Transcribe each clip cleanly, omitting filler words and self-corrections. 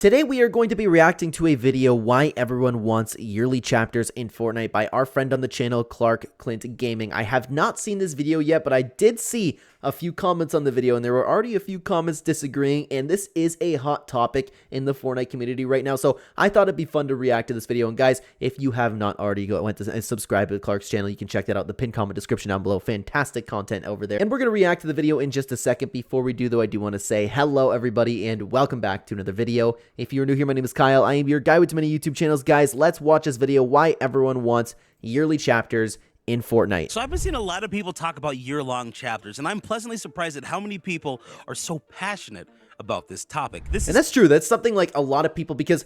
Today we are going to be reacting to a video why everyone wants yearly chapters in Fortnite by our friend on the channel, Clarque Clint Gaming. I have not seen this video yet, but I did see a few comments on the video, and there were already a few comments disagreeing, and this is a hot topic in the Fortnite community right now, so I thought it'd be fun to react to this video. And guys, if you have not already went to subscribe to Clark's channel, you can check that out in the pinned comment description down below. Fantastic content over there. And we're going to react to the video in just a second. Before we do, though, I do want to say hello, everybody, and welcome back to another video. If you're new here, my name is Kyle. I am your guy with too many YouTube channels. Guys, let's watch this video, why everyone wants yearly chapters in Fortnite. So I've been seeing a lot of people talk about year-long chapters, and I'm pleasantly surprised at how many people are so passionate about this topic. And that's true. That's something like a lot of people, because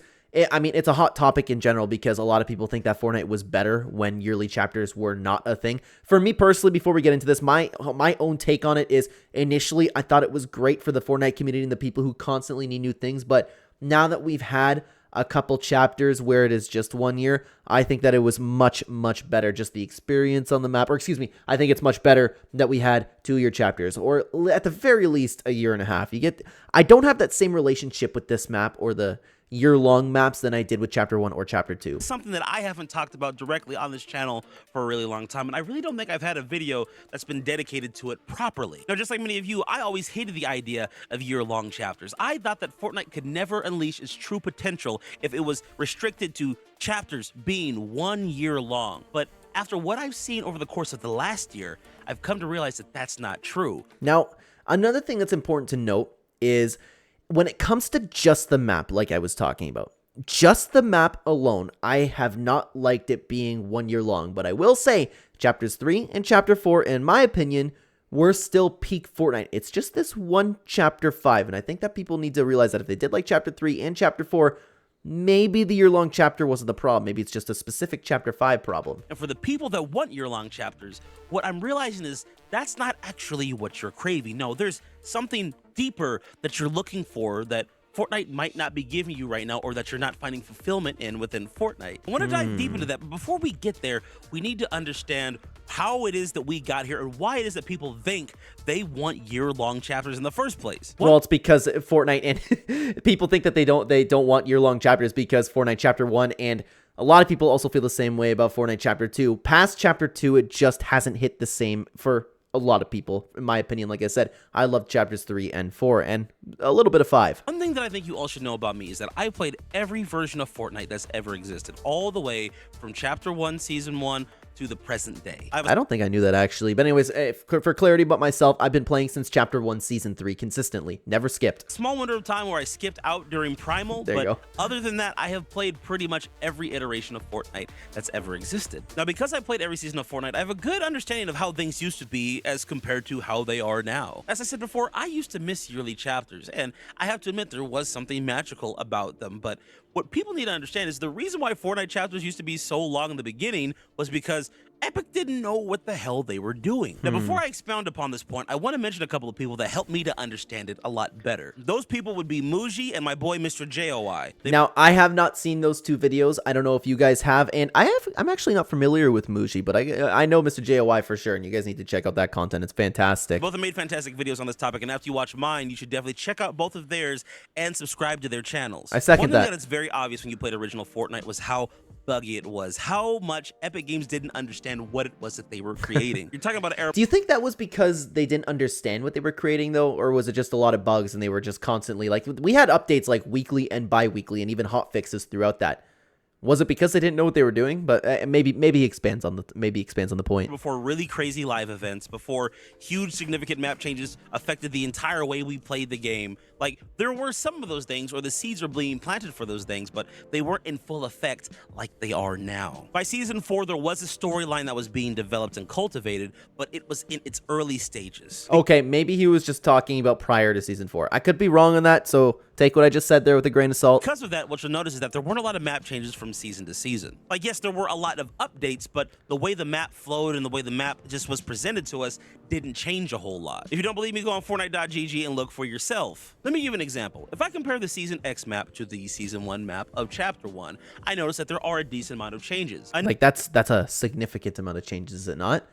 I mean, it's a hot topic in general because a lot of people think that Fortnite was better when yearly chapters were not a thing. For me personally, before we get into this, my own take on it is initially I thought it was great for the Fortnite community and the people who constantly need new things, but now that we've had a couple chapters where it is just 1 year, I think that it was much better, just the experience on the map. Or excuse me, I think it's much better that we had 2-year chapters, or at the very least a year and a half. I don't have that same relationship with this map or the year-long maps than I did with chapter 1 or chapter 2. Something that I haven't talked about directly on this channel for a really long time, and I really don't think I've had a video that's been dedicated to it properly. Now, just like many of you, I always hated the idea of year-long chapters. I thought that Fortnite could never unleash its true potential if it was restricted to chapters being 1 year long. But after what I've seen over the course of the last year, I've come to realize that that's not true. Now, another thing that's important to note is when it comes to just the map, like I was talking about, just the map alone, I have not liked it being 1 year long. But I will say chapters 3 and chapter 4, in my opinion, were still peak Fortnite. It's just this one chapter 5. And I think that people need to realize that if they did like chapter 3 and chapter 4, maybe the year-long chapter wasn't the problem. Maybe it's just a specific chapter 5 problem. And for the people that want year-long chapters, what I'm realizing is that's not actually what you're craving. No, there's something deeper that you're looking for that Fortnite might not be giving you right now, or that you're not finding fulfillment in within Fortnite. I want to dive deep into that, but before we get there, we need to understand how it is that we got here and why it is that people think they want year-long chapters in the first place. Well, it's because Fortnite, and people think that they don't want year-long chapters because Fortnite Chapter 1, and a lot of people also feel the same way about Fortnite Chapter 2. Past Chapter 2, it just hasn't hit the same for a lot of people, in my opinion. Like I said, I love chapters 3 and 4 and a little bit of 5. One thing that I think you all should know about me is that I played every version of Fortnite that's ever existed, all the way from Chapter 1, Season 1, to the present day. I don't think I knew that, actually. But anyways, for clarity about myself, I've been playing since Chapter 1, Season 3 consistently. Never skipped. Small window of time where I skipped out during Primal, there you go. Other than that, I have played pretty much every iteration of Fortnite that's ever existed. Now, because I played every season of Fortnite, I have a good understanding of how things used to be as compared to how they are now. As I said before, I used to miss yearly chapters, and I have to admit there was something magical about them, but what people need to understand is the reason why Fortnite chapters used to be so long in the beginning was because Epic didn't know what the hell they were doing. Now, before I expound upon this point, I want to mention a couple of people that helped me to understand it a lot better. Those people would be Muji and my boy, Mr. JOI. Now, I have not seen those two videos. I don't know if you guys have, and I'm actually not familiar with Muji, but I know Mr. JOI for sure, and you guys need to check out that content. It's fantastic. Both have made fantastic videos on this topic, and after you watch mine, you should definitely check out both of theirs and subscribe to their channels. I second that. One thing that is very obvious when you played original Fortnite was how buggy it was, how much Epic Games didn't understand what it was that they were creating. You're talking about an era. Do you think that was because they didn't understand what they were creating, though, or was it just a lot of bugs and they were just constantly, like, we had updates like weekly and bi-weekly and even hot fixes throughout that? Was it because they didn't know what they were doing? But maybe he expands on the point. Before really crazy live events, before huge significant map changes affected the entire way we played the game. Like, there were some of those things, or the seeds were being planted for those things, but they weren't in full effect like they are now. By Season 4, there was a storyline that was being developed and cultivated, but it was in its early stages. Okay, maybe he was just talking about prior to Season 4. I could be wrong on that, so take what I just said there with a grain of salt. Because of that, what you'll notice is that there weren't a lot of map changes from season to season. Like, yes, there were a lot of updates, but the way the map flowed and the way the map just was presented to us didn't change a whole lot. If you don't believe me, go on Fortnite.gg and look for yourself. Let me give you an example. If I compare the Season X map to the Season 1 map of Chapter 1, I notice that there are a decent amount of changes. Like, that's a significant amount of changes, is it not?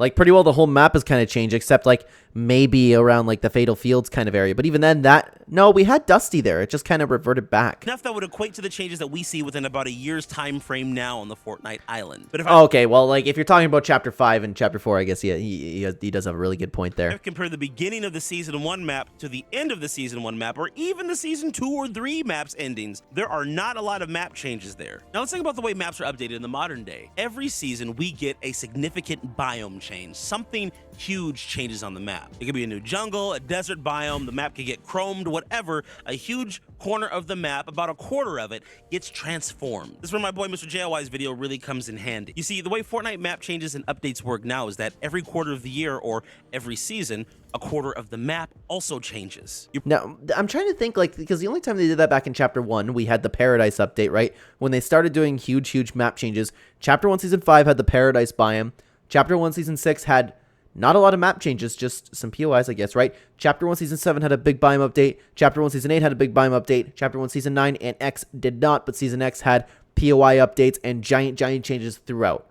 Like, pretty well the whole map has kind of changed, except, like, maybe around, like, the Fatal Fields kind of area. But even then, no, we had Dusty there. It just kind of reverted back. Enough that would equate to the changes that we see within about a year's time frame now on the Fortnite island. But if okay, well, like, if you're talking about Chapter 5 and Chapter 4, I guess he does have a really good point there. Compare the beginning of the Season 1 map to the end of the Season 1 map, or even the Season 2 or 3 maps endings, there are not a lot of map changes there. Now, let's think about the way maps are updated in the modern day. Every season, we get a significant biome change. Something huge changes on the map. It could be a new jungle, a desert biome, the map could get chromed, whatever. A huge corner of the map, about a quarter of it, gets transformed. This is where my boy Mr. JLY's video really comes in handy. You see, the way Fortnite map changes and updates work now is that every quarter of the year or every season, a quarter of the map also changes. Now, I'm trying to think, like, because the only time they did that back in Chapter 1, we had the Paradise update, right? When they started doing huge map changes. Chapter 1 Season 5 had the Paradise biome. Chapter 1 Season 6 had not a lot of map changes, just some POIs, I guess, right? Chapter 1 Season 7 had a big biome update. Chapter 1 Season 8 had a big biome update. Chapter 1 Season 9 and X did not, but Season X had POI updates and giant changes throughout.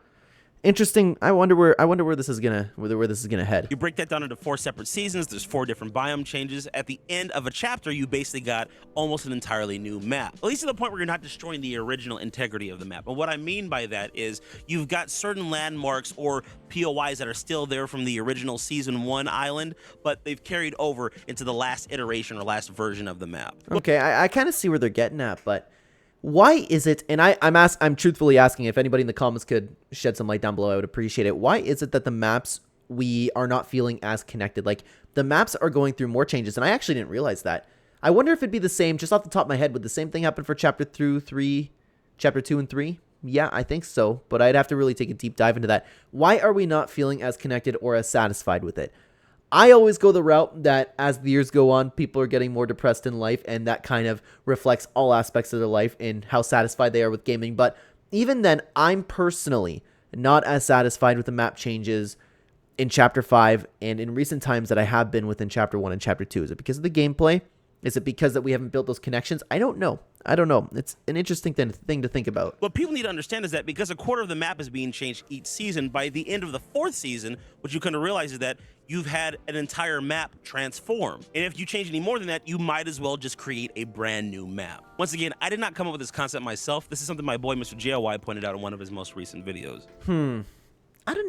Interesting. I wonder where this is gonna head. You break that down into 4 separate seasons. There's 4 different biome changes. At the end of a chapter, you basically got almost an entirely new map. At least to the point where you're not destroying the original integrity of the map. And what I mean by that is you've got certain landmarks or POIs that are still there from the original Season 1 island, but they've carried over into the last iteration or last version of the map. Okay, I kind of see where they're getting at, but why is it, and I'm truthfully asking, if anybody in the comments could shed some light down below, I would appreciate it. Why is it that the maps, we are not feeling as connected? Like, the maps are going through more changes, and I actually didn't realize that. I wonder if it'd be the same, just off the top of my head, would the same thing happen for Chapter 2 and 3? Yeah, I think so, but I'd have to really take a deep dive into that. Why are we not feeling as connected or as satisfied with it? I always go the route that as the years go on, people are getting more depressed in life, and that kind of reflects all aspects of their life and how satisfied they are with gaming. But even then, I'm personally not as satisfied with the map changes in Chapter 5 and in recent times that I have been within Chapter 1 and Chapter 2. Is it because of the gameplay? Is it because that we haven't built those connections? I don't know. It's an interesting thing to think about. What people need to understand is that because a quarter of the map is being changed each season, by the end of the 4th season, what you kind of realize is that you've had an entire map transform. And if you change any more than that, you might as well just create a brand new map. Once again, I did not come up with this concept myself. This is something my boy Mr. JLY pointed out in one of his most recent videos. I don't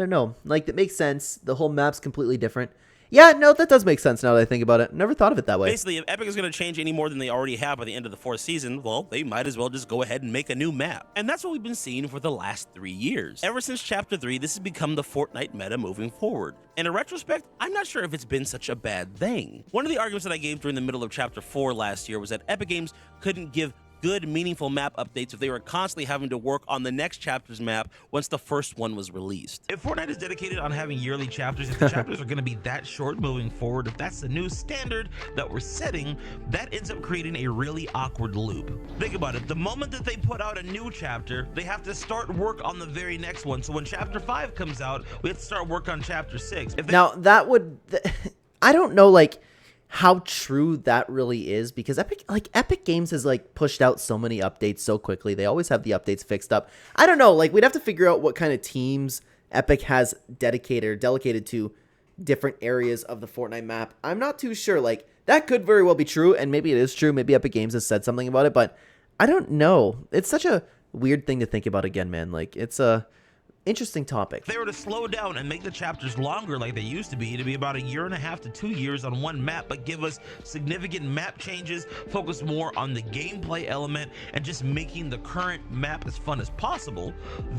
know. Like, that makes sense. The whole map's completely different. Yeah, no, that does make sense now that I think about it. Never thought of it that way. Basically, if Epic is going to change any more than they already have by the end of the 4th season, well, they might as well just go ahead and make a new map. And that's what we've been seeing for the last 3 years. Ever since Chapter 3, this has become the Fortnite meta moving forward. And in retrospect, I'm not sure if it's been such a bad thing. One of the arguments that I gave during the middle of Chapter 4 last year was that Epic Games couldn't give good, meaningful map updates if they were constantly having to work on the next chapter's map once the first one was released. If Fortnite is dedicated on having yearly chapters, if the chapters are going to be that short moving forward, if that's the new standard that we're setting, that ends up creating a really awkward loop. Think about it. The moment that they put out a new chapter, they have to start work on the very next one. So when Chapter 5 comes out, we have to start work on Chapter 6. Now, that would... I don't know, like, how true that really is, because Epic Games has like pushed out so many updates so quickly. They always have the updates fixed up. I don't know, like, we'd have to figure out what kind of teams Epic has delegated to different areas of the Fortnite map. I'm not too sure. Like, that could very well be true, and maybe it is true. Maybe Epic Games has said something about it, but I don't know. It's such a weird thing to think about again, man. Like, it's a interesting topic. If they were to slow down and make the chapters longer like they used to be about 1.5 to 2 years on one map, but give us significant map changes, focus more on the gameplay element, and just making the current map as fun as possible,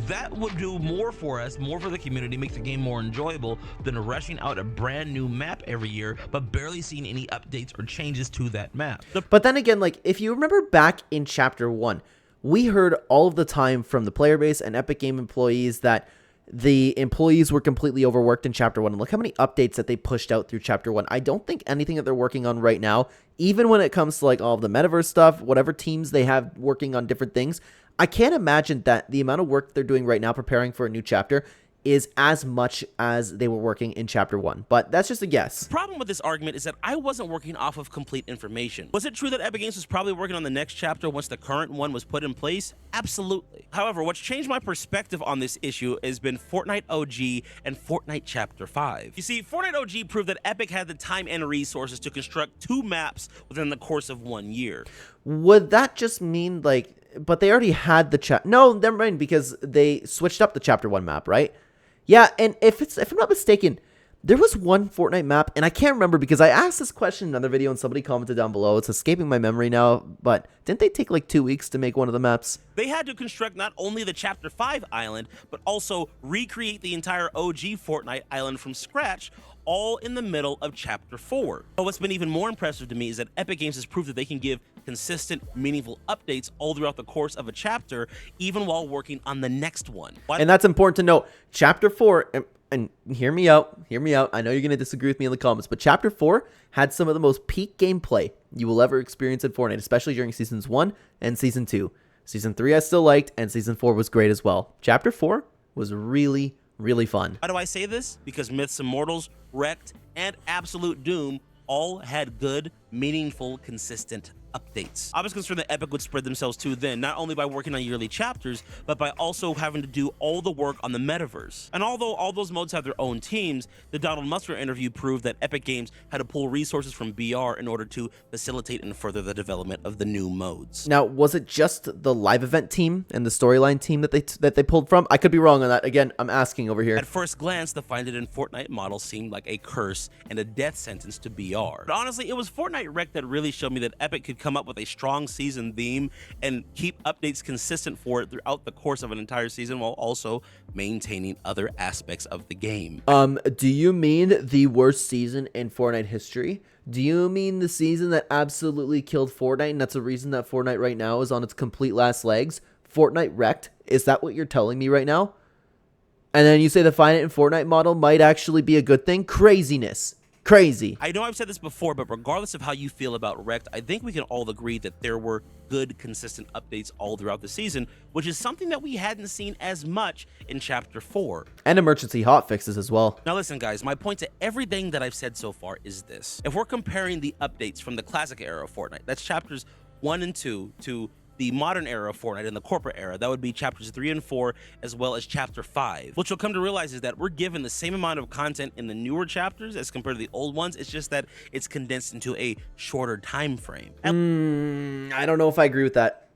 that would do more for us, more for the community, make the game more enjoyable than rushing out a brand new map every year, but barely seeing any updates or changes to that map. But then again, like, if you remember back in Chapter 1, we heard all of the time from the player base and Epic Game employees that the employees were completely overworked in Chapter 1. And look how many updates that they pushed out through Chapter 1. I don't think anything that they're working on right now, even when it comes to like all of the metaverse stuff, whatever teams they have working on different things, I can't imagine that the amount of work they're doing right now preparing for a new chapter is as much as they were working in Chapter 1, but that's just a guess. The problem with this argument is that I wasn't working off of complete information. Was it true that Epic Games was probably working on the next chapter once the current one was put in place? Absolutely. However, what's changed my perspective on this issue has been Fortnite OG and Fortnite Chapter 5. You see, Fortnite OG proved that Epic had the time and resources to construct 2 maps within the course of 1 year. Would that just mean, like, but they already had the no, never mind, because they switched up the Chapter 1 map, right? Yeah, and if I'm not mistaken, there was one Fortnite map, and I can't remember because I asked this question in another video and somebody commented down below. It's escaping my memory now, but didn't they take like 2 weeks to make one of the maps? They had to construct not only the Chapter 5 island, but also recreate the entire OG Fortnite island from scratch, all in the middle of Chapter 4. But what's been even more impressive to me is that Epic Games has proved that they can give consistent, meaningful updates all throughout the course of a chapter, even while working on the next one. And that's important to note. Chapter 4, and hear me out, I know you're going to disagree with me in the comments, but Chapter 4 had some of the most peak gameplay you will ever experience in Fortnite, especially during Seasons 1 and Season 2. Season 3 I still liked, and Season 4 was great as well. Chapter 4 was really fun. Why do I say this? Because Myths Immortals, Wrecked, and Absolute Doom all had good, meaningful, consistent updates. I was concerned that Epic would spread themselves too thin, not only by working on yearly chapters, but by also having to do all the work on the metaverse. And although all those modes have their own teams, the Donald Musker interview proved that Epic Games had to pull resources from BR in order to facilitate and further the development of the new modes. Now, was it just the live event team and the storyline team that they pulled from? I could be wrong on that. Again, I'm asking over here. At first glance, the Find It in Fortnite model seemed like a curse and a death sentence to BR. But honestly, it was Fortnite Wreck that really showed me that Epic could come up with a strong season theme and keep updates consistent for it throughout the course of an entire season while also maintaining other aspects of the game. Do you mean the worst season in Fortnite history? Do you mean the season that absolutely killed Fortnite, and that's the reason that Fortnite right now is on its complete last legs? Fortnite Wrecked? Is that what you're telling me right now? And then you say the Find It in Fortnite model might actually be a good thing? Craziness. Crazy. I know I've said this before, but regardless of how you feel about Wrecked, I think we can all agree that there were good, consistent updates all throughout the season, which is something that we hadn't seen as much in Chapter 4. And emergency hotfixes as well. Now listen, guys, my point to everything that I've said so far is this. If we're comparing the updates from the classic era of Fortnite, that's Chapters 1 and 2, to the modern era of Fortnite and the corporate era, that would be Chapters 3 and 4, as well as Chapter 5. What you'll come to realize is that we're given the same amount of content in the newer chapters as compared to the old ones. It's just that it's condensed into a shorter time frame. I don't know if I agree with that.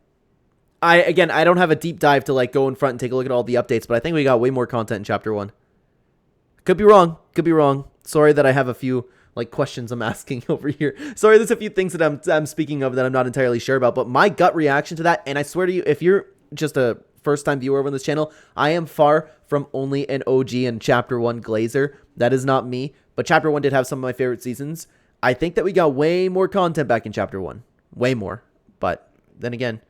I don't have a deep dive to like go in front and take a look at all the updates, but I think we got way more content in Chapter 1. Could be wrong. Sorry that I have a few like questions I'm asking over here. Sorry, there's a few things that I'm speaking of that I'm not entirely sure about, but my gut reaction to that, and I swear to you, if you're just a first-time viewer over on this channel, I am far from only an OG and Chapter 1 glazer. That is not me, but Chapter 1 did have some of my favorite seasons. I think that we got way more content back in Chapter 1. Way more. But then again,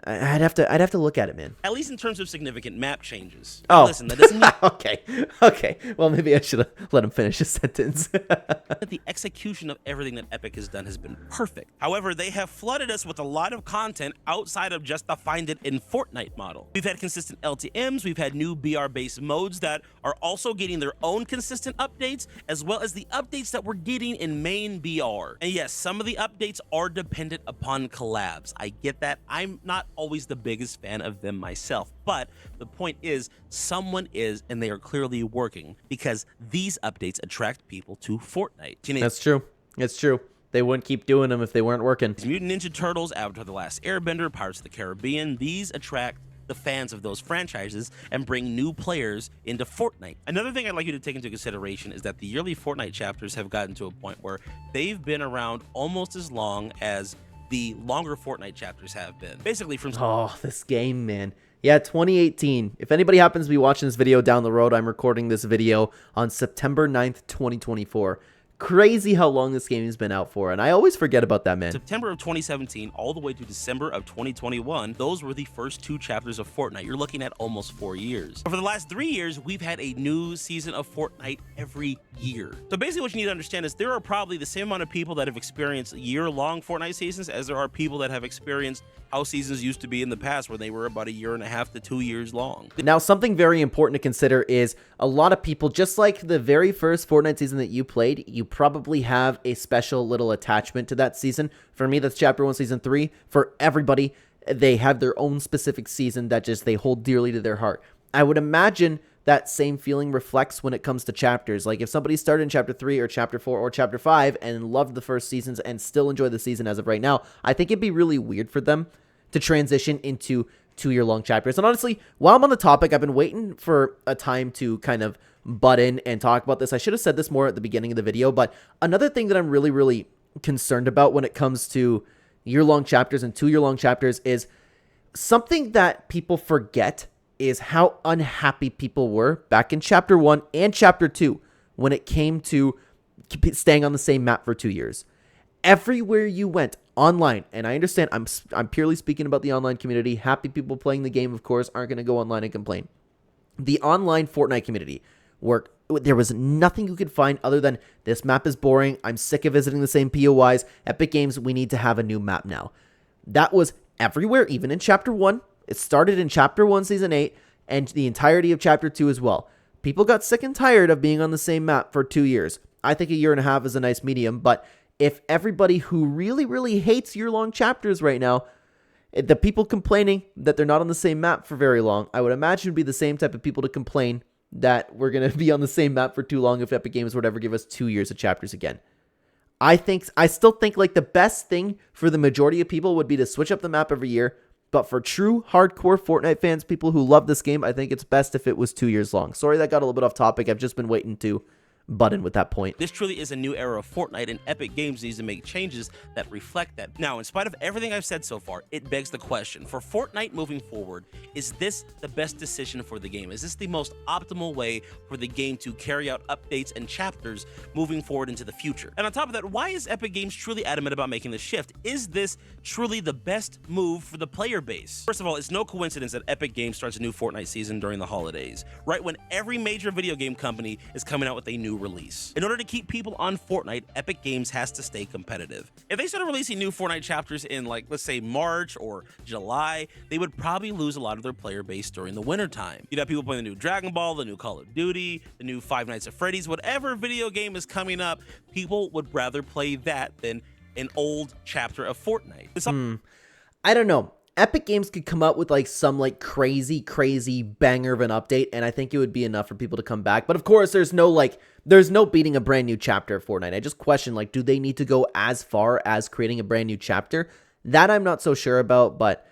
I'd have to look at it, man. At least in terms of significant map changes. Oh, listen, that doesn't mean okay. Well, maybe I should have let him finish his sentence. that the execution of everything that Epic has done has been perfect. However, they have flooded us with a lot of content outside of just the Find It in Fortnite model. We've had consistent LTMs, we've had new BR-based modes that are also getting their own consistent updates, as well as the updates that we're getting in main BR. And yes, some of the updates are dependent upon collabs. I get that. I'm not always the biggest fan of them myself, but the point is someone is, and they are clearly working, because these updates attract people to Fortnite. That's true. It's true. They wouldn't keep doing them if they weren't working. Mutant Ninja Turtles, Avatar: The Last Airbender, Pirates of the Caribbean, these attract the fans of those franchises and bring new players into Fortnite. Another thing I'd like you to take into consideration is that the yearly Fortnite chapters have gotten to a point where they've been around almost as long as the longer Fortnite chapters have been. Basically from... Oh, this game, man. Yeah, 2018. If anybody happens to be watching this video down the road, I'm recording this video on September 9th, 2024. Crazy how long this game has been out for, and I always forget about that, man. September of 2017 all the way to December of 2021, those were the first 2 chapters of Fortnite. You're looking at almost 4 years. But for the last 3 years, we've had a new season of Fortnite every year. So basically what you need to understand is there are probably the same amount of people that have experienced year-long Fortnite seasons as there are people that have experienced how seasons used to be in the past, where they were about 1.5 to 2 years long. Now, something very important to consider is a lot of people, just like the very first Fortnite season that you played, you probably have a special little attachment to that season. For me, that's Chapter 1, Season 3. For everybody, they have their own specific season that just they hold dearly to their heart. I would imagine that same feeling reflects when it comes to chapters. Like if somebody started in Chapter 3 or Chapter 4 or Chapter 5 and loved the first seasons and still enjoy the season as of right now, I think it'd be really weird for them to transition into 2-year-long chapters. And honestly, while I'm on the topic, I've been waiting for a time to kind of butt in and talk about this. I should have said this more at the beginning of the video, but another thing that I'm really concerned about when it comes to year-long chapters and 2-year-long chapters is something that people forget is how unhappy people were back in Chapter 1 and Chapter 2 when it came to staying on the same map for 2 years. Everywhere you went online, and I understand I'm purely speaking about the online community. Happy people playing the game, of course, aren't going to go online and complain. The online Fortnite community, where there was nothing you could find other than this map is boring, I'm sick of visiting the same POIs, Epic Games, we need to have a new map now. That was everywhere, even in Chapter 1. It started in Chapter 1, Season 8, and the entirety of Chapter 2 as well. People got sick and tired of being on the same map for 2 years. I think 1.5 years is a nice medium, but if everybody who really hates year-long chapters right now, the people complaining that they're not on the same map for very long, I would imagine would be the same type of people to complain that we're going to be on the same map for too long if Epic Games would ever give us 2 years of chapters again. I still think like the best thing for the majority of people would be to switch up the map every year, but for true hardcore Fortnite fans, people who love this game, I think it's best if it was 2 years long. Sorry that got a little bit off topic. I've just been waiting to button with that point. This truly is a new era of Fortnite, and Epic Games needs to make changes that reflect that. Now, in spite of everything I've said so far, it begs the question, for Fortnite moving forward, is this the best decision for the game? Is this the most optimal way for the game to carry out updates and chapters moving forward into the future? And on top of that, why is Epic Games truly adamant about making the shift? Is this truly the best move for the player base? First of all, it's no coincidence that Epic Games starts a new Fortnite season during the holidays, right when every major video game company is coming out with a new release. In order to keep people on Fortnite, Epic Games has to stay competitive. If they started releasing new Fortnite chapters in, like, let's say March or July, they would probably lose a lot of their player base during the winter time. You'd have people playing the new Dragon Ball, the new Call of Duty, the new Five Nights at Freddy's, whatever video game is coming up, people would rather play that than an old chapter of Fortnite. I don't know. Epic Games could come out with like some like crazy banger of an update, and I think it would be enough for people to come back. But of course, there's no beating a brand new chapter of Fortnite. I just question, like, do they need to go as far as creating a brand new chapter? That I'm not so sure about, but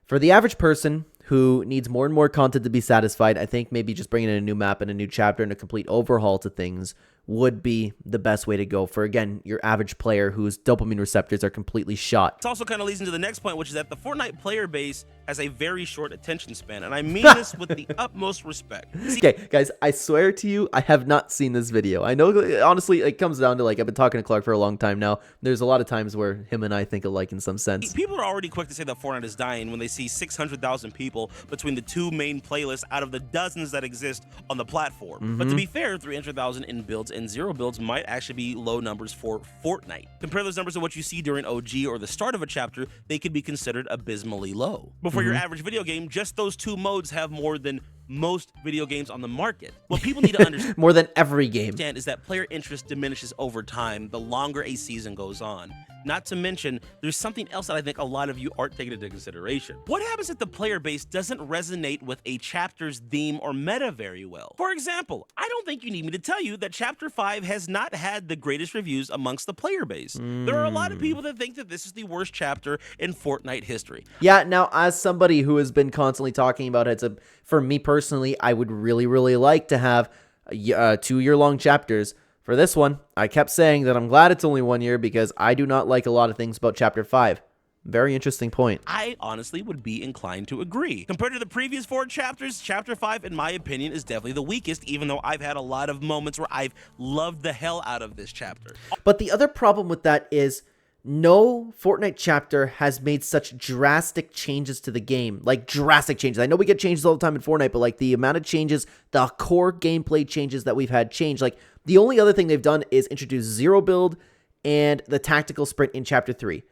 for the average person who needs more and more content to be satisfied, I think maybe just bringing in a new map and a new chapter and a complete overhaul to things would be the best way to go for, again, your average player whose dopamine receptors are completely shot. This also kind of leads into the next point, which is that the Fortnite player base has a very short attention span, and I mean this with the utmost respect. Okay, guys, I swear to you, I have not seen this video. I know, honestly, it comes down to, like, I've been talking to Clark for a long time now. There's a lot of times where him and I think alike in some sense. People are already quick to say that Fortnite is dying when they see 600,000 people between the two main playlists out of the dozens that exist on the platform. But to be fair, 300,000 in builds and 0 builds might actually be low numbers for Fortnite. Compare those numbers to what you see during OG or the start of a chapter, they could be considered abysmally low. But for your average video game, just those two modes have more than most video games on the market. What people need to understand more than every game is that player interest diminishes over time the longer a season goes on. Not to mention, there's something else that I think a lot of you aren't taking into consideration. What happens if the player base doesn't resonate with a chapter's theme or meta very well? For example, I don't think you need me to tell you that Chapter 5 has not had the greatest reviews amongst the player base. There are a lot of people that think that this is the worst chapter in Fortnite history. Yeah, now, as somebody who has been constantly talking about it, for me personally, I would really like to have 2-year-long chapters. For this one, I kept saying that I'm glad it's only 1 year because I do not like a lot of things about Chapter 5. Very interesting point. I honestly would be inclined to agree. Compared to the previous 4 chapters, Chapter 5, in my opinion, is definitely the weakest, even though I've had a lot of moments where I've loved the hell out of this chapter. But the other problem with that is no Fortnite chapter has made such drastic changes to the game. Like, drastic changes. I know we get changes all the time in Fortnite, but like the amount of changes, the core gameplay changes that we've had change. Like, the only other thing they've done is introduce zero build and the tactical sprint in Chapter 3.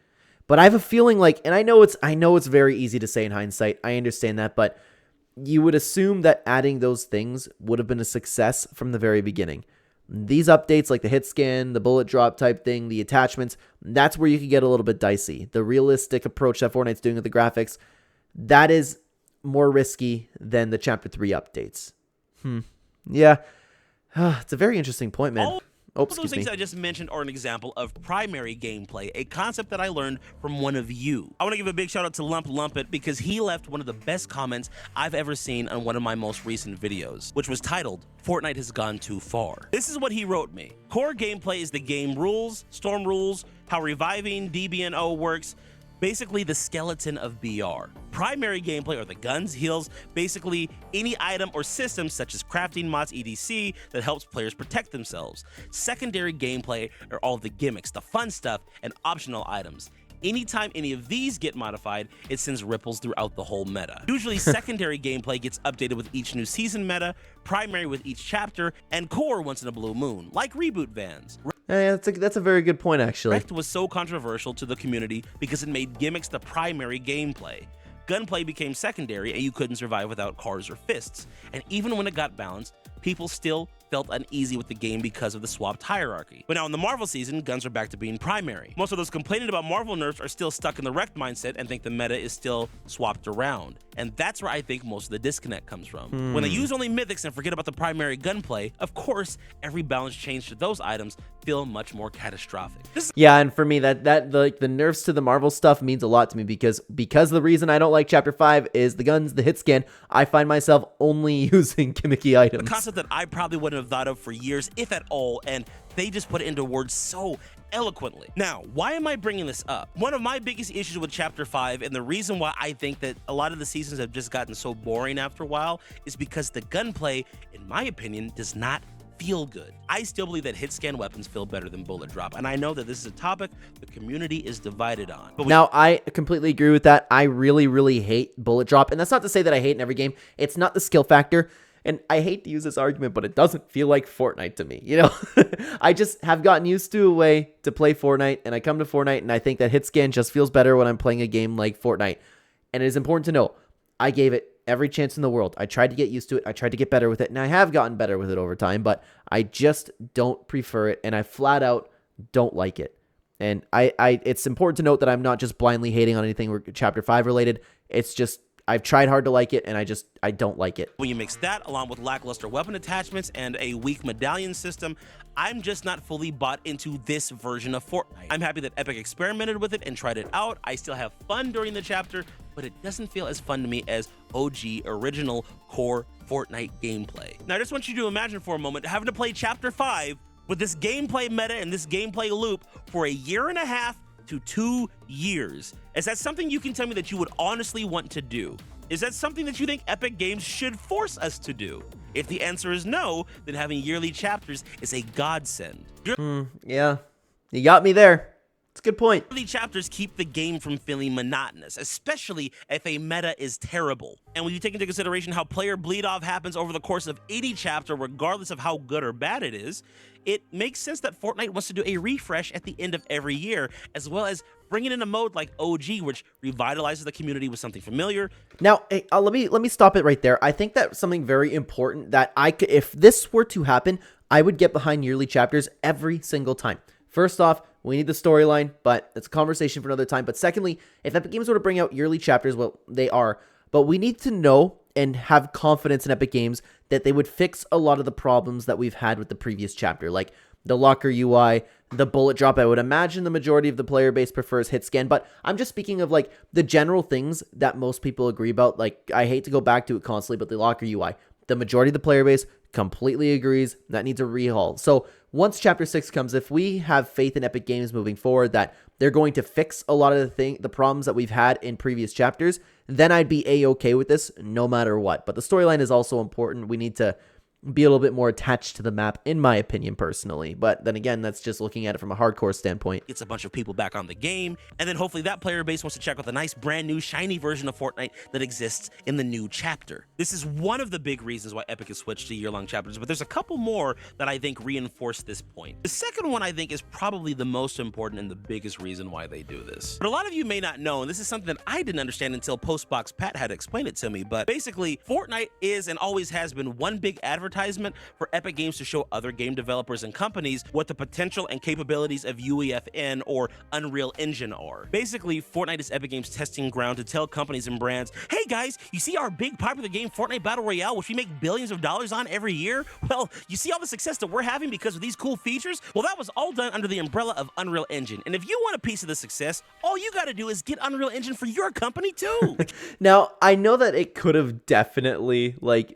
But I have a feeling like, and I know it's very easy to say in hindsight, I understand that, but you would assume that adding those things would have been a success from the very beginning. These updates, like the hit scan, the bullet drop type thing, the attachments, that's where you can get a little bit dicey. The realistic approach that Fortnite's doing with the graphics, that is more risky than the Chapter 3 updates. Yeah. It's a very interesting point, man. All those things I just mentioned are an example of primary gameplay, a concept that I learned from one of you. I want to give a big shout out to Lumpit because he left one of the best comments I've ever seen on one of my most recent videos, which was titled, "Fortnite has gone too far." This is what he wrote me. Core gameplay is the game rules, storm rules, how reviving DBNO works, basically the skeleton of BR. Primary gameplay are the guns, heals, basically any item or system such as crafting mods, etc. that helps players protect themselves. Secondary gameplay are all the gimmicks, the fun stuff, and optional items. Anytime any of these get modified, it sends ripples throughout the whole meta. Usually secondary gameplay gets updated with each new season meta, primary with each chapter, and core once in a blue moon, like reboot vans. Yeah, that's a very good point, actually. Wrecked was so controversial to the community because it made gimmicks the primary gameplay. Gunplay became secondary and you couldn't survive without cars or fists. And even when it got balanced, people still felt uneasy with the game because of the swapped hierarchy. But now in the Marvel season, guns are back to being primary. Most of those complaining about Marvel nerfs are still stuck in the wrecked mindset and think the meta is still swapped around. And that's where I think most of the disconnect comes from. When they use only mythics and forget about the primary gunplay, of course, every balance change to those items feel much more catastrophic. Yeah, and for me, that like the nerfs to the Marvel stuff means a lot to me because the reason I don't like Chapter 5 is the guns, the hit scan. I find myself only using gimmicky items. A concept that I probably wouldn't have thought of for years, if at all, and they just put it into words so eloquently. Now, why am I bringing this up? One of my biggest issues with Chapter 5, and the reason why I think that a lot of the seasons have just gotten so boring after a while, is because the gunplay, in my opinion, does not feel good. I still believe that hit scan weapons feel better than bullet drop, and I know that this is a topic the community is divided on. But now, I completely agree with that. I really hate bullet drop, and that's not to say that I hate in every game. It's not the skill factor. And I hate to use this argument, but it doesn't feel like Fortnite to me, you know? I just have gotten used to a way to play Fortnite, and I come to Fortnite, and I think that hit scan just feels better when I'm playing a game like Fortnite. And it is important to know, I gave it every chance in the world. I tried to get used to it. I tried to get better with it, and I have gotten better with it over time, but I just don't prefer it, and I flat out don't like it. And it's important to note that I'm not just blindly hating on anything Chapter 5 related. It's just, I've tried hard to like it, and I don't like it. When you mix that along with lackluster weapon attachments and a weak medallion system, I'm just not fully bought into this version of Fortnite. I'm happy that Epic experimented with it and tried it out. I still have fun during the chapter, but it doesn't feel as fun to me as OG original core Fortnite gameplay. Now, I just want you to imagine for a moment having to play Chapter 5 with this gameplay meta and this gameplay loop for 1.5 years to 2 years. Is that something you can tell me that you would honestly want to do? Is that something that you think Epic Games should force us to do? If the answer is no, then having yearly chapters is a godsend. Yeah, you got me there. It's a good point. Yearly chapters keep the game from feeling monotonous, especially if a meta is terrible. And when you take into consideration how player bleed off happens over the course of any chapter, regardless of how good or bad it is, it makes sense that Fortnite wants to do a refresh at the end of every year, as well as bringing in a mode like OG, which revitalizes the community with something familiar. Now, hey, let me stop it right there. I think that's something very important that if this were to happen, I would get behind yearly chapters every single time. First off, we need the storyline, but it's a conversation for another time. But secondly, if Epic Games were to bring out yearly chapters, well, they are, but we need to know and have confidence in Epic Games that they would fix a lot of the problems that we've had with the previous chapter, like the locker UI, the bullet drop. I would imagine the majority of the player base prefers hit scan, but I'm just speaking of like the general things that most people agree about. Like, I hate to go back to it constantly, but the locker UI, the majority of the player base completely agrees that needs a rehaul. So once Chapter 6 comes, if we have faith in Epic Games moving forward that they're going to fix a lot of the problems that we've had in previous chapters, then I'd be A-okay with this no matter what. But the storyline is also important. We need to be a little bit more attached to the map, in my opinion, personally. But then again, that's just looking at it from a hardcore standpoint. Gets a bunch of people back on the game, and then hopefully that player base wants to check out the nice brand new shiny version of Fortnite that exists in the new chapter. This is one of the big reasons why Epic has switched to year-long chapters, but there's a couple more that I think reinforce this point. The second one I think is probably the most important and the biggest reason why they do this. But a lot of you may not know, and this is something that I didn't understand until Postbox Pat had to explain it to me, but basically Fortnite is and always has been one big advertisement for Epic Games to show other game developers and companies what the potential and capabilities of UEFN or Unreal Engine are. Basically, Fortnite is Epic Games' testing ground to tell companies and brands, hey guys, you see our big popular game Fortnite Battle Royale, which we make billions of dollars on every year? Well, you see all the success that we're having because of these cool features? Well, that was all done under the umbrella of Unreal Engine. And if you want a piece of the success, all you gotta do is get Unreal Engine for your company too. Now, I know that it could have definitely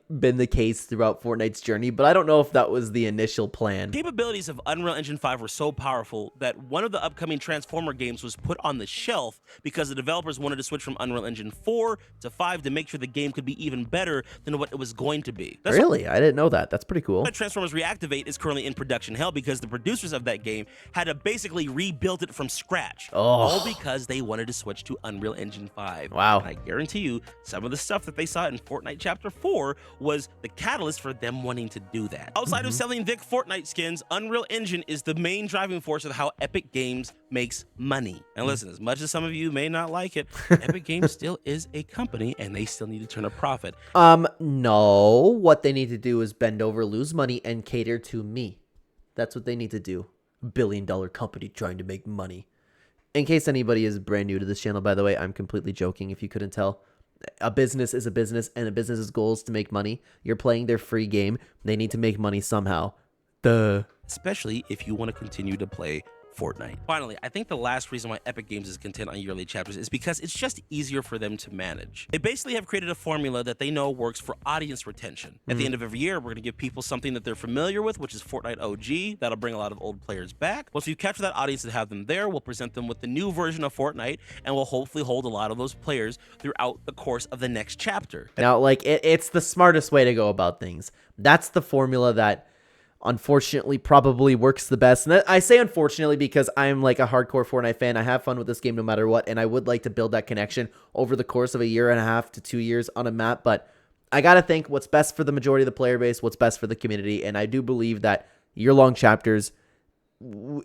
been the case throughout Fortnite's journey, but I don't know if that was the initial plan. Capabilities of Unreal Engine 5 were so powerful that one of the upcoming Transformer games was put on the shelf because the developers wanted to switch from Unreal Engine 4 to 5 to make sure the game could be even better than what it was going to be. Really? I didn't know that. That's pretty cool. Transformers Reactivate is currently in production hell because the producers of that game had to basically rebuild it from scratch. All because they wanted to switch to Unreal Engine 5. Wow. And I guarantee you, some of the stuff that they saw in Fortnite Chapter 4 was the catalyst for them wanting to do that. Outside of selling Vic Fortnite skins, Unreal Engine is the main driving force of how Epic Games makes money. And listen, as much as some of you may not like it, Epic Games still is a company and they still need to turn a profit. No. What they need to do is bend over, lose money, and cater to me. That's what they need to do. $1 billion company trying to make money. In case anybody is brand new to this channel, by the way, I'm completely joking if you couldn't tell. A business is a business, and a business's goal is to make money. You're playing their free game. They need to make money somehow. Duh. Especially if you want to continue to play Fortnite. Finally, I think the last reason why Epic Games is content on yearly chapters is because it's just easier for them to manage. They basically have created a formula that they know works for audience retention. At the end of every year, we're going to give people something that they're familiar with, which is Fortnite OG. That'll bring a lot of old players back. Once we've captured that audience and have them there, we'll present them with the new version of Fortnite, and we'll hopefully hold a lot of those players throughout the course of the next chapter. Now, it's the smartest way to go about things. That's the formula that unfortunately probably works the best. And I say unfortunately because I'm a hardcore Fortnite fan. I have fun with this game no matter what, and I would like to build that connection over the course of a year and a half to 2 years on a map. But I gotta think what's best for the majority of the player base, what's best for the community, and I do believe that year-long chapters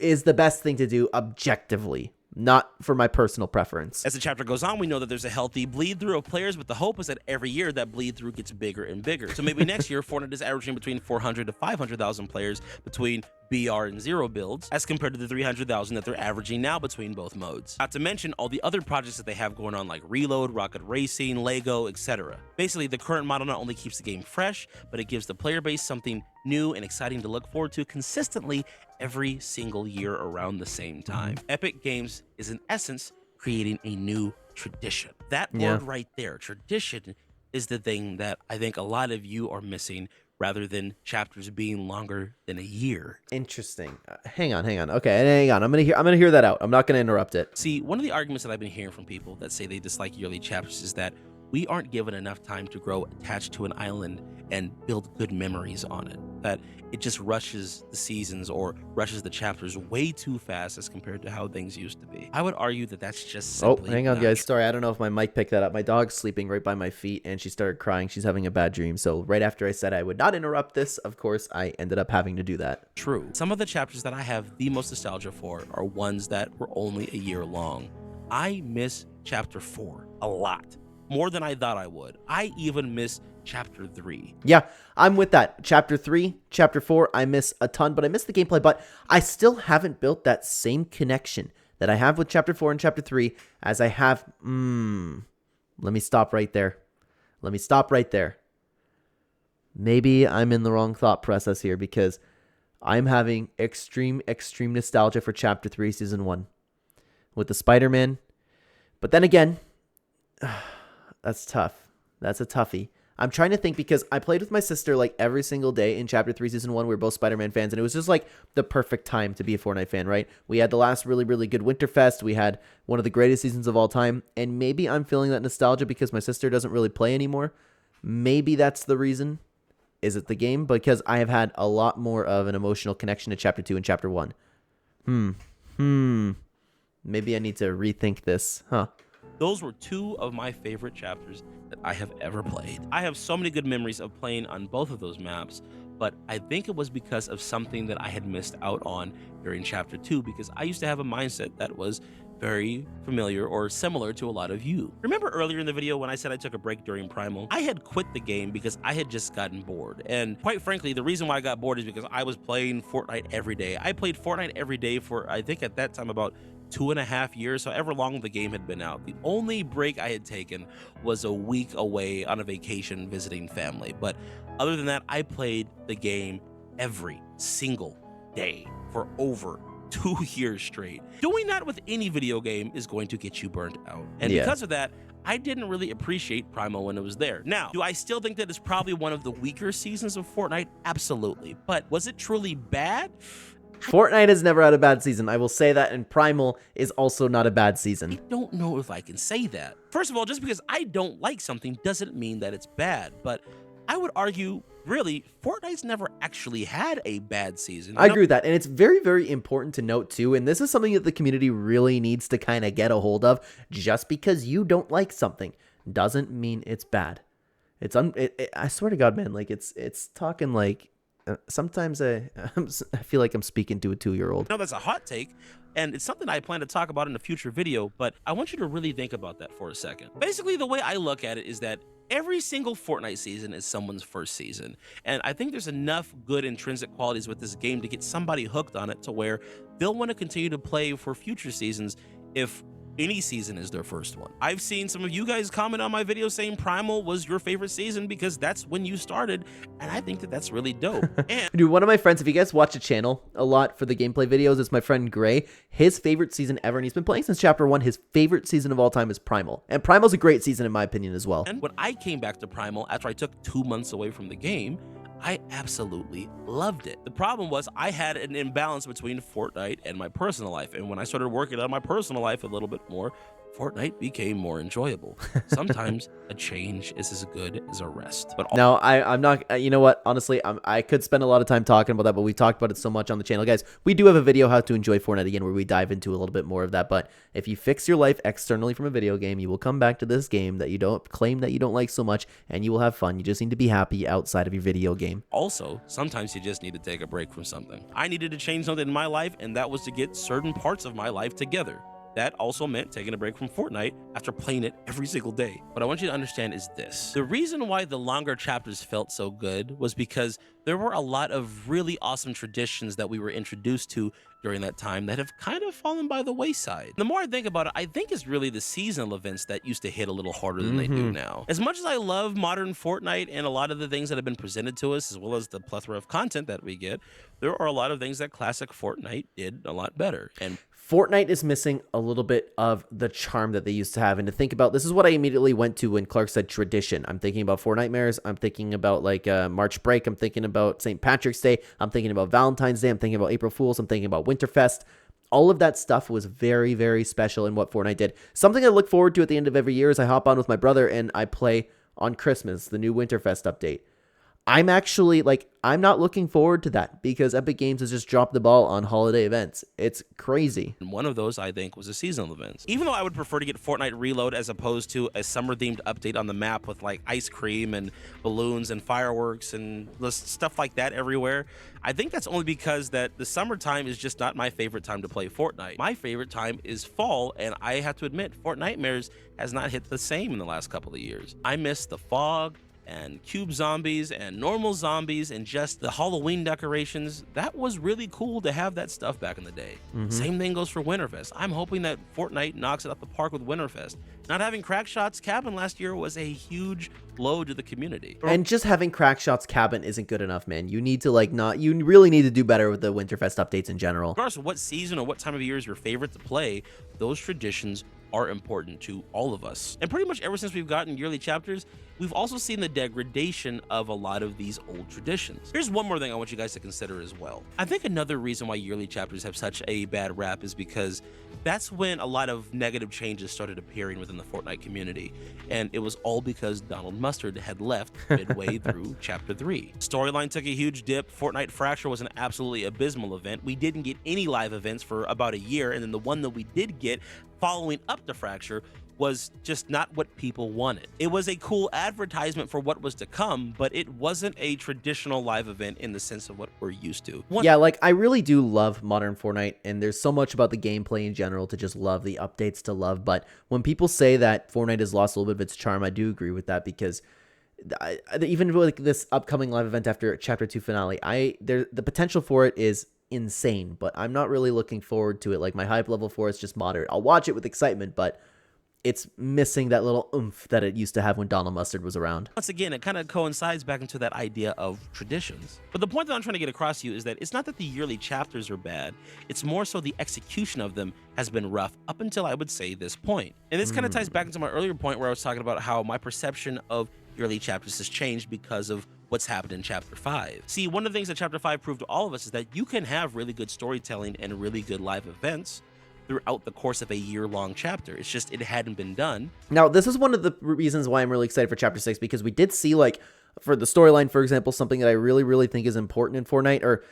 is the best thing to do objectively, not for my personal preference. As the chapter goes on, we know that there's a healthy bleed through of players, but the hope is that every year that bleed through gets bigger and bigger. So maybe next year, Fortnite is averaging between 400 to 500,000 players between BR and Zero builds, as compared to the 300,000 that they're averaging now between both modes. Not to mention all the other projects that they have going on like Reload, Rocket Racing, Lego, etc. Basically, the current model not only keeps the game fresh, but it gives the player base something new and exciting to look forward to consistently every single year around the same time. Epic Games is in essence creating a new tradition. That word right there, tradition, is the thing that I think a lot of you are missing rather than chapters being longer than a year. Interesting. Hang on. Okay, hang on. I'm gonna hear that out. I'm not gonna interrupt it. See, one of the arguments that I've been hearing from people that say they dislike yearly chapters is that we aren't given enough time to grow attached to an island and build good memories on it. That it just rushes the seasons or rushes the chapters way too fast as compared to how things used to be. I would argue that that's just simply hang on, not guys. true. Sorry, I don't know if my mic picked that up. My dog's sleeping right by my feet, and she started crying. She's having a bad dream. So right after I said I would not interrupt this, of course, I ended up having to do that. True. Some of the chapters that I have the most nostalgia for are ones that were only a year long. I miss Chapter 4 a lot. More than I thought I would. I even miss Chapter 3. Yeah, I'm with that. Chapter 3, Chapter 4, I miss a ton, but I miss the gameplay. But I still haven't built that same connection that I have with Chapter 4 and Chapter 3 as I have... Let me stop right there. Maybe I'm in the wrong thought process here because I'm having extreme nostalgia for Chapter 3 Season 1 with the Spider-Man. But then again... That's tough. That's a toughie. I'm trying to think because I played with my sister like every single day in Chapter 3 Season 1. We were both Spider-Man fans, and it was just like the perfect time to be a Fortnite fan, right? We had the last really, really good Winterfest. We had one of the greatest seasons of all time, and maybe I'm feeling that nostalgia because my sister doesn't really play anymore. Maybe that's the reason. Is it the game? Because I have had a lot more of an emotional connection to Chapter 2 and Chapter 1. Maybe I need to rethink this, huh? Those were two of my favorite chapters that I have ever played. I have so many good memories of playing on both of those maps, but I think it was because of something that I had missed out on during Chapter 2, because I used to have a mindset that was very familiar or similar to a lot of you. Remember earlier in the video when I said I took a break during Primal? I had quit the game because I had just gotten bored. And quite frankly, the reason why I got bored is because I was playing Fortnite every day. I played Fortnite every day for, I think at that time, about 2.5 years, however long the game had been out. The only break I had taken was a week away on a vacation visiting family. But other than that, I played the game every single day for over 2 years straight. Doing that with any video game is going to get you burnt out. And because of that, I didn't really appreciate Primal when it was there. Now, do I still think that it's probably one of the weaker seasons of Fortnite? Absolutely. But was it truly bad? Fortnite has never had a bad season. I will say that, and Primal is also not a bad season. I don't know if I can say that. First of all, just because I don't like something doesn't mean that it's bad. But I would argue, really, Fortnite's never actually had a bad season. I agree with that, and it's very, very important to note, too, and this is something that the community really needs to kind of get a hold of. Just because you don't like something doesn't mean it's bad. I swear to God, man, like, it's talking like... sometimes I feel like I'm speaking to a 2-year-old. No, that's a hot take, and it's something I plan to talk about in a future video, but I want you to really think about that for a second. Basically, the way I look at it is that every single Fortnite season is someone's first season, and I think there's enough good intrinsic qualities with this game to get somebody hooked on it to where they'll want to continue to play for future seasons if any season is their first one. I've seen some of you guys comment on my video saying Primal was your favorite season because that's when you started, and I think that that's really dope. And dude, one of my friends, if you guys watch the channel a lot for the gameplay videos, it's my friend Gray. His favorite season ever, and he's been playing since Chapter 1, his favorite season of all time is Primal. And Primal's a great season in my opinion as well. And when I came back to Primal after I took 2 months away from the game, I absolutely loved it. The problem was I had an imbalance between Fortnite and my personal life. And when I started working on my personal life a little bit more, Fortnite became more enjoyable. Sometimes a change is as good as a rest. But no, I'm not, you know what, honestly, I could spend a lot of time talking about that, but we talked about it so much on the channel. Guys, we do have a video how to enjoy Fortnite again where we dive into a little bit more of that, but if you fix your life externally from a video game, you will come back to this game that you don't claim that you don't like so much, and you will have fun. You just need to be happy outside of your video game. Also, sometimes you just need to take a break from something. I needed to change something in my life, and that was to get certain parts of my life together. That also meant taking a break from Fortnite after playing it every single day. What I want you to understand is this. The reason why the longer chapters felt so good was because there were a lot of really awesome traditions that we were introduced to during that time that have kind of fallen by the wayside. The more I think about it, I think it's really the seasonal events that used to hit a little harder than they do now. As much as I love modern Fortnite and a lot of the things that have been presented to us, as well as the plethora of content that we get, there are a lot of things that classic Fortnite did a lot better. And Fortnite is missing a little bit of the charm that they used to have. And to think about, this is what I immediately went to when Clark said tradition. I'm thinking about Fortnitemares. I'm thinking about like March break. I'm thinking about St. Patrick's Day. I'm thinking about Valentine's Day. I'm thinking about April Fools. I'm thinking about Winterfest. All of that stuff was very, very special in what Fortnite did. Something I look forward to at the end of every year is I hop on with my brother and I play on Christmas, the new Winterfest update. I'm actually, like, I'm not looking forward to that because Epic Games has just dropped the ball on holiday events. It's crazy. And one of those, I think, was the seasonal events. Even though I would prefer to get Fortnite Reload as opposed to a summer-themed update on the map with, like, ice cream and balloons and fireworks and stuff like that everywhere, I think that's only because that the summertime is just not my favorite time to play Fortnite. My favorite time is fall, and I have to admit, Fortnitemares has not hit the same in the last couple of years. I miss the fog and cube zombies and normal zombies and just the Halloween decorations. That was really cool to have that stuff back in the day. Same thing goes for Winterfest. I'm hoping that Fortnite knocks it out the park with Winterfest. Not having Crackshot's cabin last year was a huge blow to the community. And just having Crackshot's cabin isn't good enough, man. You need to you really need to do better with the Winterfest updates in general. Regardless of what season or what time of year is your favorite to play, those traditions are important to all of us. And pretty much ever since we've gotten yearly chapters, we've also seen the degradation of a lot of these old traditions. Here's one more thing I want you guys to consider as well. I think another reason why yearly chapters have such a bad rap is because that's when a lot of negative changes started appearing within the Fortnite community. And it was all because Donald Mustard had left midway through Chapter 3. Storyline took a huge dip. Fortnite Fracture was an absolutely abysmal event. We didn't get any live events for about a year, and then the one that we did get following up to Fracture was just not what people wanted. It was a cool advertisement for what was to come, but it wasn't a traditional live event in the sense of what we're used to. Yeah, like, I really do love modern Fortnite, and there's so much about the gameplay in general to just love, the updates to love, but when people say that Fortnite has lost a little bit of its charm, I do agree with that, because even with this upcoming live event after Chapter 2 finale, the potential for it is insane, but I'm not really looking forward to it. Like, my hype level for it's just moderate. I'll watch it with excitement, but it's missing that little oomph that it used to have when Donald Mustard was around. Once again, it kind of coincides back into that idea of traditions. But the point that I'm trying to get across to you is that it's not that the yearly chapters are bad, it's more so the execution of them has been rough up until, I would say, this point. And this kind of ties back into my earlier point where I was talking about how my perception of yearly chapters has changed because of what's happened in Chapter 5. See, one of the things that Chapter 5 proved to all of us is that you can have really good storytelling and really good live events throughout the course of a year-long chapter. It's just it hadn't been done. Now, this is one of the reasons why I'm really excited for Chapter 6, because we did see, like, for the storyline, for example, something that I really think is important in Fortnite, or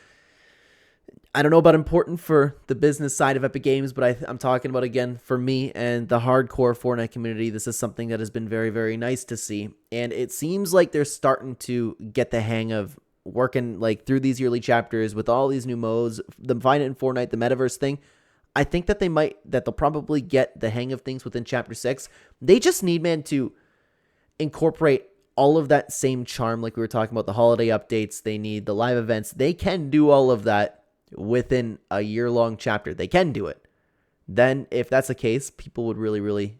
I don't know about important for the business side of Epic Games, but I'm talking about, again, for me and the hardcore Fortnite community, this is something that has been very nice to see. And it seems like they're starting to get the hang of working, like, through these yearly chapters with all these new modes, the Find It in Fortnite, the metaverse thing. I think that they'll probably get the hang of things within Chapter 6. They just need, man, to incorporate all of that same charm, like we were talking about, the holiday updates. They need the live events. They can do all of that within a year-long chapter. They can do it. Then, if that's the case, people would really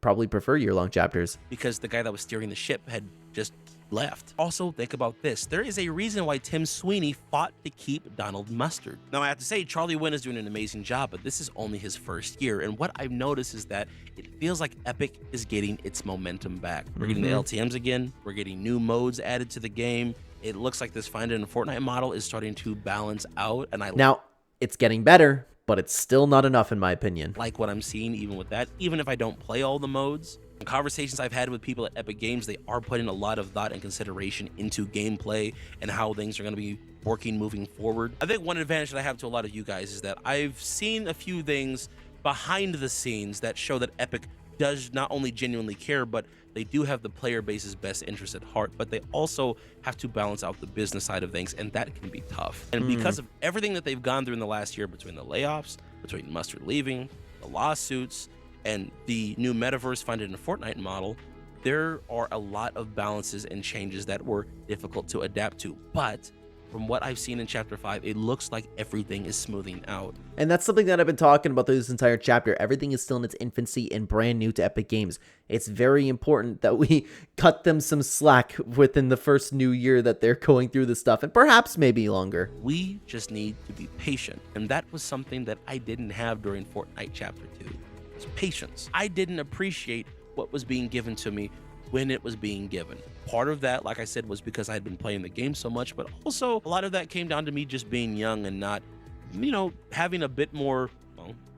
probably prefer year-long chapters. Because the guy that was steering the ship had just left. Also, think about this. There is a reason why Tim Sweeney fought to keep Donald Mustard. Now, I have to say, Charlie Wynn is doing an amazing job, but this is only his first year. And what I've noticed is that it feels like Epic is getting its momentum back. We're getting the LTMs again. We're getting new modes added to the game. It looks like this Find It in Fortnite model is starting to balance out. And now, it's getting better, but it's still not enough, in my opinion. Like what I'm seeing even with that, even if I don't play all the modes. In conversations I've had with people at Epic Games, they are putting a lot of thought and consideration into gameplay and how things are going to be working moving forward. I think one advantage that I have to a lot of you guys is that I've seen a few things behind the scenes that show that Epic does not only genuinely care, but they do have the player base's best interest at heart, but they also have to balance out the business side of things, and that can be tough. And because of everything that they've gone through in the last year, between the layoffs, between Mustard leaving, the lawsuits, and the new metaverse Find It in a Fortnite model, there are a lot of balances and changes that were difficult to adapt to. But from what I've seen in Chapter 5, it looks like everything is smoothing out. And that's something that I've been talking about through this entire chapter. Everything is still in its infancy and brand new to Epic Games. It's very important that we cut them some slack within the first new year that they're going through this stuff, and perhaps maybe longer. We just need to be patient. And that was something that I didn't have during Fortnite Chapter 2. Patience. I didn't appreciate what was being given to me when it was being given. Part of that, like I said, was because I had been playing the game so much, but also a lot of that came down to me just being young and not, having a bit more,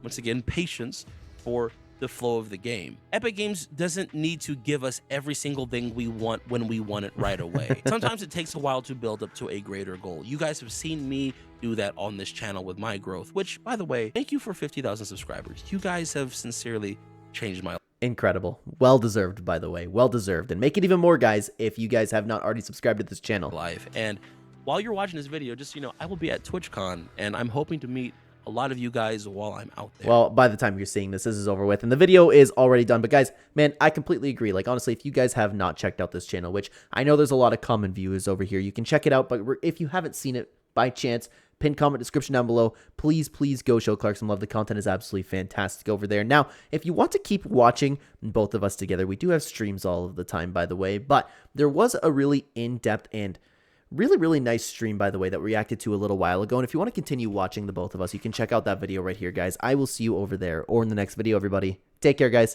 once again, patience for the flow of the game. Epic Games doesn't need to give us every single thing we want when we want it right away. Sometimes it takes a while to build up to a greater goal. You guys have seen me do that on this channel with my growth, which, by the way, thank you for 50,000 subscribers. You guys have sincerely changed my life. Incredible. Well deserved, by the way. Well deserved. And make it even more, guys, if you guys have not already subscribed to this channel. And while you're watching this video, just, I will be at TwitchCon, and I'm hoping to meet a lot of you guys while I'm out there. Well, by the time you're seeing this is over with, and the video is already done. But guys, man, I completely agree. Like, honestly, if you guys have not checked out this channel, which I know there's a lot of common viewers over here, you can check it out. But if you haven't seen it by chance, pinned comment description down below. Please go show Clark some love. The content is absolutely fantastic over there. Now, if you want to keep watching both of us together, we do have streams all of the time, by the way. But there was a really in-depth and really nice stream, by the way, that we reacted to a little while ago. And if you want to continue watching the both of us, you can check out that video right here, guys. I will see you over there or in the next video, everybody. Take care, guys.